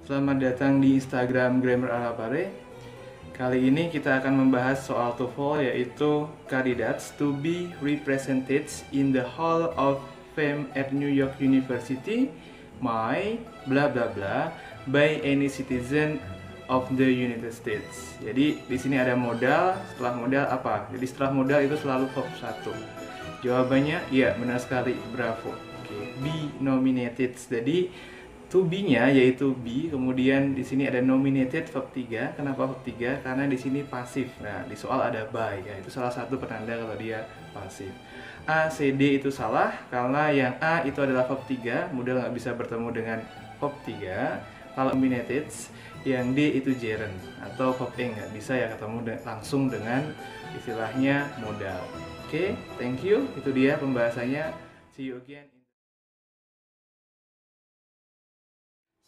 Selamat datang di Instagram Grammar ala Pare. Kali ini kita akan membahas soal TOEFL, yaitu candidates to be represented in the Hall of Fame at New York University by bla bla bla by any citizen of the United States. Jadi di sini ada modal, setelah modal apa? Jadi setelah modal itu selalu verb 1. Jawabannya iya, benar sekali, bravo. Be nominated. Jadi to be-nya yaitu be, kemudian di sini ada nominated verb 3. Kenapa verb 3? Karena di sini pasif. Nah, di soal ada by, ya. Itu salah satu penanda kalau dia pasif. A, C, D itu salah karena yang A itu adalah verb 3, modal nggak bisa bertemu dengan verb 3. Kalau nominated, yang D itu gerund atau verb ing, nggak bisa ya ketemu langsung dengan istilahnya modal. Oke, thank you. Itu dia pembahasannya. See you again.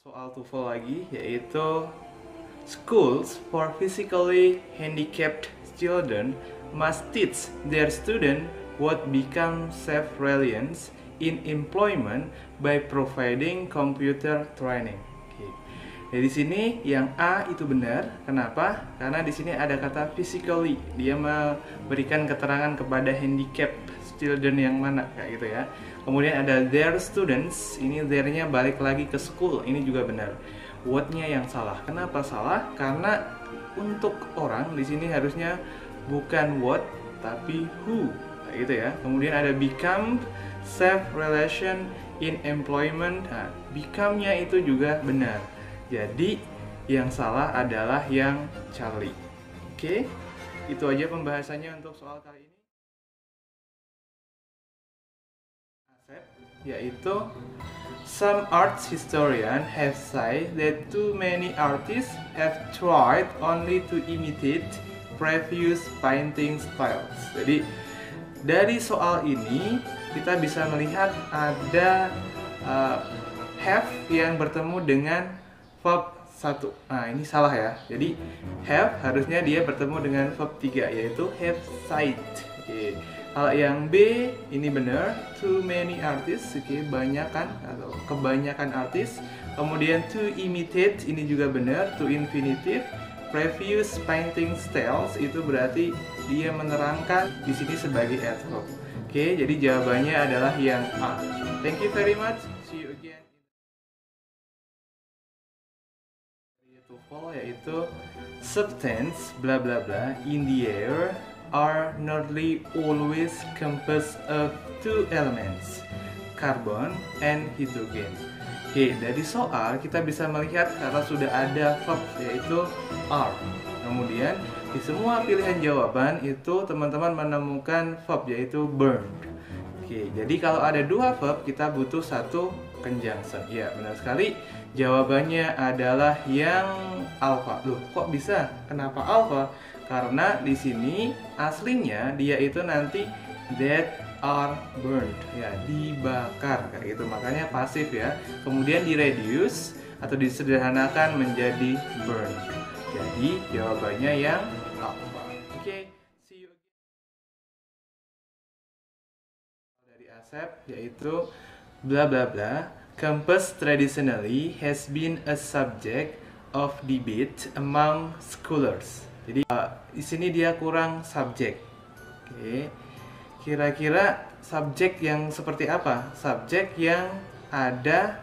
Soal TOEFL lagi, yaitu schools for physically handicapped children must teach their students what become self-reliance in employment by providing computer training. Jadi di sini yang A itu benar. Kenapa? Karena di sini ada kata physically. Dia memberikan keterangan kepada handicapped children yang mana, kayak gitu ya. Kemudian ada their students. Ini their-nya balik lagi ke school. Ini juga benar. What-nya yang salah. Kenapa salah? Karena untuk orang di sini harusnya bukan what tapi who, kayak gitu ya. Kemudian ada become self-relation in employment. Nah, become-nya itu juga benar. Jadi yang salah adalah yang Charlie. Oke, itu aja pembahasannya untuk soal kali ini. Asep, yaitu some arts historian have said that too many artists have tried only to imitate previous painting styles. Jadi dari soal ini kita bisa melihat ada have yang bertemu dengan verb 1. Nah, ini salah ya. Jadi have harusnya dia bertemu dengan verb 3, yaitu have sight. Oke. Kalau yang B ini benar, too many artists, banyakan atau kebanyakan artis. Kemudian to imitate ini juga benar, to infinitive. Previous painting styles itu berarti dia menerangkan di sini sebagai adverb. Oke, jadi jawabannya adalah yang A. Thank you very much. See you again. TOEFL yaitu substance bla bla bla in the air are nearly always composed of two elements, carbon and hydrogen. Oke, dari soal kita bisa melihat karena sudah ada verb yaitu are. Kemudian di semua pilihan jawaban itu teman-teman menemukan verb yaitu burned. Oke, jadi kalau ada dua verb kita butuh satu conjunction. Ya, benar sekali. Jawabannya adalah yang alpha. Loh, kok bisa? Kenapa alpha? Karena di sini aslinya dia itu nanti that are burned, ya, dibakar kayak gitu. Makanya pasif ya. Kemudian di reduce atau disederhanakan menjadi burned. Jadi jawabannya yang alpha. Oke, see you again. Dari Asep yaitu bla bla bla. Campus traditionally has been a subject of debate among scholars. Jadi di sini dia kurang subjek. Oke. Kira-kira subjek yang seperti apa? Subjek yang ada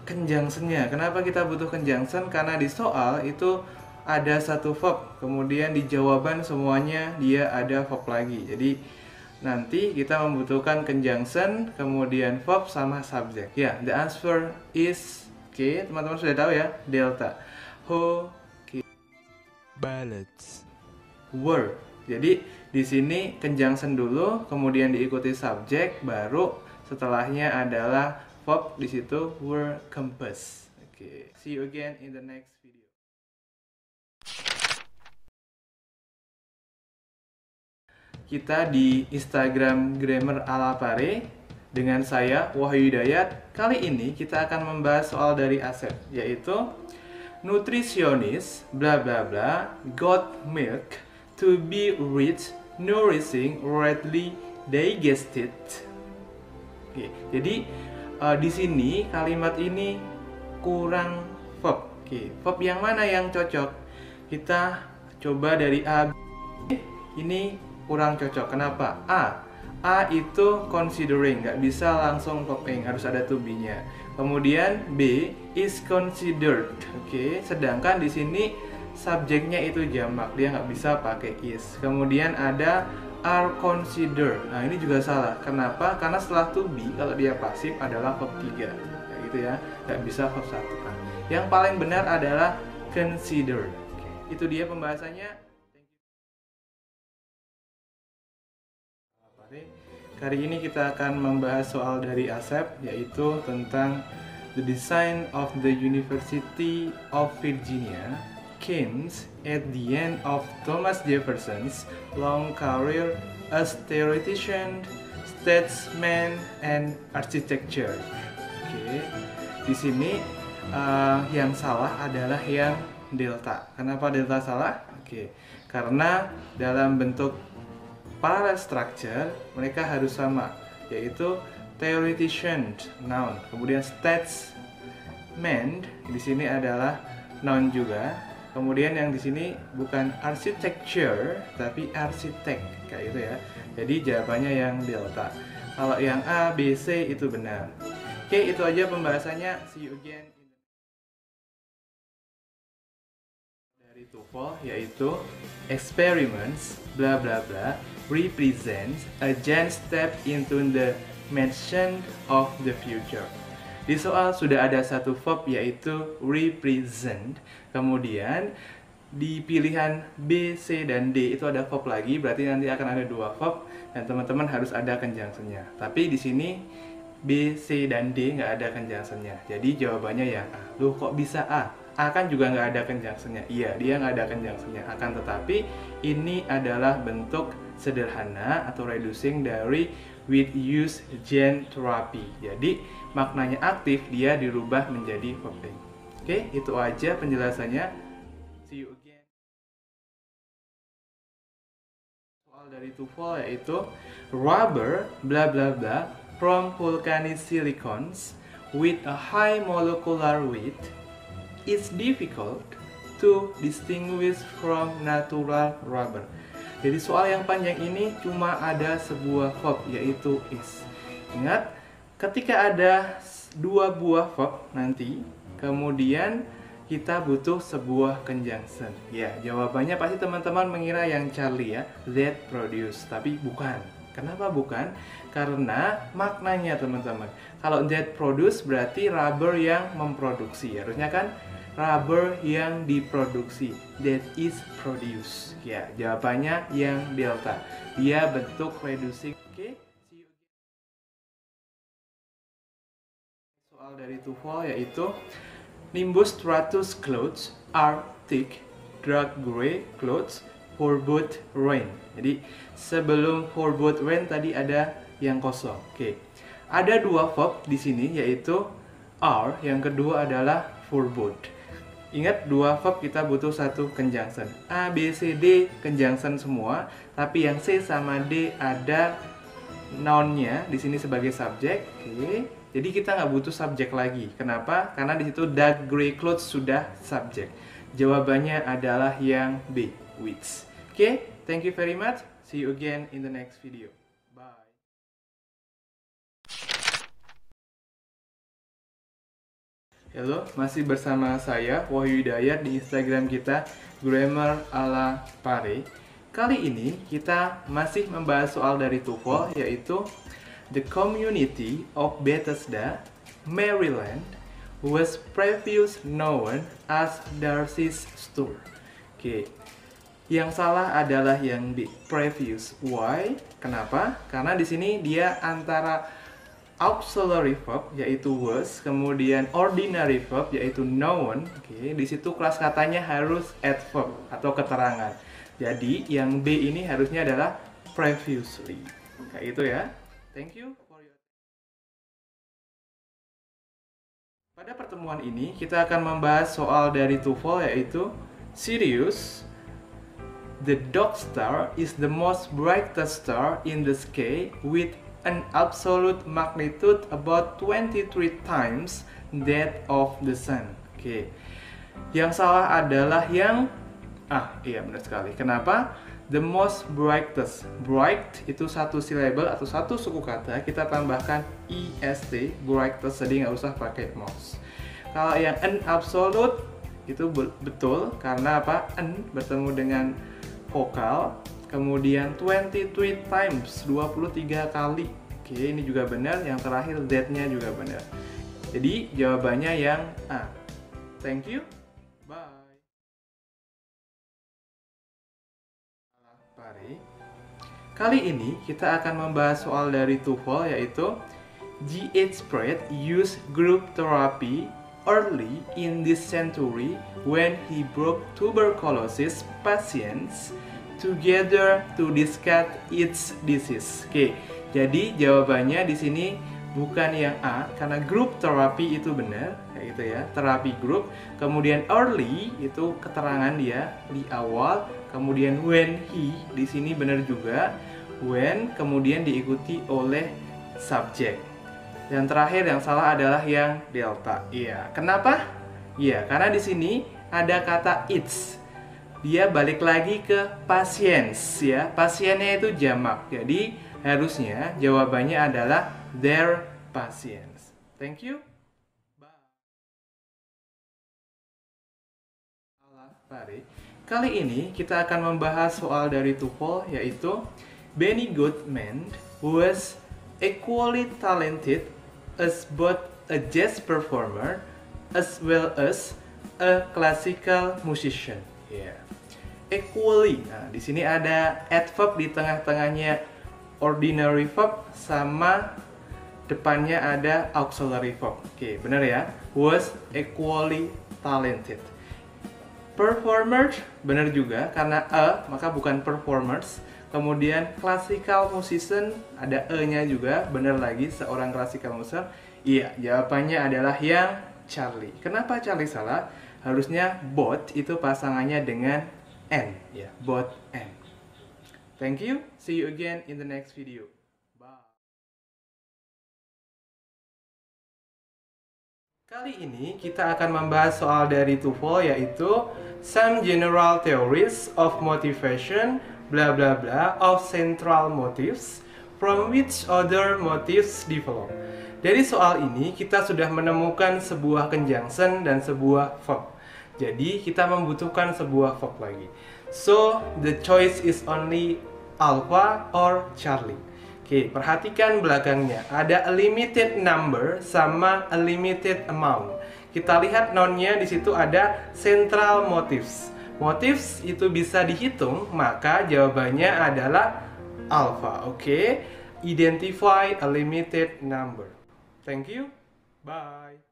conjunction-nya. Kenapa kita butuh conjunction? Karena di soal itu ada satu verb, kemudian di jawaban semuanya dia ada verb lagi. Jadi nanti kita membutuhkan conjunction, kemudian verb sama subjek. Ya, the answer is, oke, teman-teman sudah tahu ya, delta. Who, ballads, were. Jadi di sini conjunction dulu, kemudian diikuti subjek, baru setelahnya adalah verb, di situ were composed. Oke, see you again in the next video. Kita di Instagram Grammar ala Pare dengan saya Wahyu Hidayat. Kali ini kita akan membahas soal dari Asep, yaitu nutritionist bla bla bla got milk to be rich, nourishing, readily digested. Oke, jadi di sini kalimat ini kurang verb. Oke, verb yang mana yang cocok? Kita coba dari A. Ini kurang cocok. Kenapa? A itu considering, nggak bisa langsung verb ing, harus ada to be-nya. Kemudian B is considered. Oke, sedangkan di sini subjeknya itu jamak, dia nggak bisa pakai is. Kemudian ada are considered. Nah, ini juga salah. Kenapa? Karena setelah to be, kalau dia pasif adalah verb 3. Kayak gitu ya, nggak bisa verb 1. Nah, yang paling benar adalah considered. Oke, itu dia pembahasannya. Kali ini kita akan membahas soal dari Asep, yaitu tentang the design of the University of Virginia Keynes at the end of Thomas Jefferson's long career as theoretician, statesman, and architecture. Oke, di sini yang salah adalah yang delta. Kenapa delta salah? Oke, karena dalam bentuk parallel structure mereka harus sama, yaitu theoretician noun, kemudian statesman di sini adalah noun juga, kemudian yang di sini bukan architecture tapi arsitek, kayak gitu ya. Jadi jawabannya yang delta. Kalau yang A, B, C itu benar. Oke, itu aja pembahasannya. See you again. Dari TOEFL, yaitu experiments bla bla bla represents a giant step into the mansion of the future. Di soal sudah ada satu verb, yaitu represent. Kemudian di pilihan B, C, dan D itu ada verb lagi, berarti nanti akan ada 2 verb dan teman-teman harus ada conjunctionnya. Tapi di sini B, C, dan D nggak ada conjunctionnya. Jadi jawabannya yang A. Loh, kok bisa A? A kan juga nggak ada conjunctionnya. Iya, dia nggak ada conjunctionnya. Akan tetapi ini adalah bentuk sederhana atau reducing dari with use gen therapy. Jadi maknanya aktif, dia dirubah menjadi verb ing. Oke, itu aja penjelasannya. See you again. Soal dari TOEFL yaitu rubber bla bla bla from volcanic silicons with a high molecular weight is difficult to distinguish from natural rubber. Jadi soal yang panjang ini cuma ada sebuah verb, yaitu is. Ingat, ketika ada 2 buah verb nanti, kemudian kita butuh sebuah conjunction. Ya, jawabannya pasti teman-teman mengira yang Charlie ya, that produce, tapi bukan. Kenapa bukan? Karena maknanya teman-teman, kalau that produce berarti rubber yang memproduksi. Harusnya kan rubber yang diproduksi, that is produce. Ya, jawabannya yang delta. Dia bentuk reducing. Oke, see you again. Soal dari TOEFL yaitu nimbus stratus clouds are thick dark gray clouds for both rain. Jadi sebelum for both rain tadi ada yang kosong. Oke. Ada 2 verb di sini, yaitu are, yang kedua adalah for both. Ingat, 2 verb kita butuh 1 conjunction. A, B, C, D conjunction semua, tapi yang C sama D ada noun-nya di sini sebagai subjek. Oke. Jadi kita nggak butuh subjek lagi. Kenapa? Karena di situ dark gray clothes sudah subjek. Jawabannya adalah yang B, which. Oke, thank you very much. See you again in the next video. Bye. Halo, masih bersama saya Wahyu Hidayat di Instagram kita Grammar ala Pare. Kali ini kita masih membahas soal dari TOEFL, yaitu the community of Bethesda, Maryland was previously known as Darcy's Store. Oke. Yang salah adalah yang B, previous. Why? Kenapa? Karena di sini dia antara auxiliary verb yaitu was, kemudian ordinary verb yaitu noun. Oke, di situ kelas katanya harus adverb atau keterangan. Jadi yang B ini harusnya adalah previously. Kayak itu ya. Thank you for your. Pada pertemuan ini kita akan membahas soal dari TOEFL yaitu Sirius. The dog star is the most brightest star in the sky with an absolute magnitude about 23 times that of the sun. Oke. Yang salah adalah yang iya benar sekali. Kenapa? The most brightest. Bright itu satu syllable atau satu suku kata, kita tambahkan est, brightest, jadi nggak usah pakai most. Kalau yang an absolute itu betul karena apa? An bertemu dengan vokal, kemudian 23 times, 23 kali. Oke, ini juga benar. Yang terakhir that-nya juga benar. Jadi jawabannya yang A. Thank you. Bye. Kali ini kita akan membahas soal dari TOEFL, yaitu G.H. Pratt used group therapy early in this century when he brought tuberculosis patients together to discuss its disease. Oke, jadi jawabannya di sini bukan yang A, karena group therapy itu benar, kayak gitu ya, terapi grup. Kemudian early itu keterangan dia di awal, kemudian when he di sini benar juga, when kemudian diikuti oleh subjek. Yang terakhir yang salah adalah yang delta. Iya, kenapa? Iya, karena di sini ada kata its. Dia balik lagi ke patients ya, pasiennya itu jamak. Jadi harusnya jawabannya adalah their patients. Thank you. Bye. Kali ini kita akan membahas soal dari TOEFL, yaitu Benny Goodman was equally talented as both a jazz performer as well as a classical musician. Yeah. Equally. Nah, di sini ada adverb di tengah-tengahnya ordinary verb sama depannya ada auxiliary verb. Oke, benar ya? Was equally talented. Performers benar juga karena maka bukan performers. Kemudian classical musician ada e-nya juga, benar lagi seorang classical musician. Iya, jawabannya adalah yang Charlie. Kenapa Charlie salah? Harusnya both itu pasangannya dengan and ya, both and. Thank you. See you again in the next video. Bye. Kali ini kita akan membahas soal dari TOEFL, yaitu some general theories of motivation bla bla bla of central motives from which other motives develop. Dari soal ini kita sudah menemukan sebuah conjunction dan sebuah verb. Jadi kita membutuhkan sebuah verb lagi. So the choice is only Alpha or Charlie. Oke, perhatikan belakangnya. Ada a limited number sama a limited amount. Kita lihat noun-nya di situ ada central motives. Motives itu bisa dihitung, maka jawabannya adalah alpha. Oke, identify a limited number. Thank you. Bye.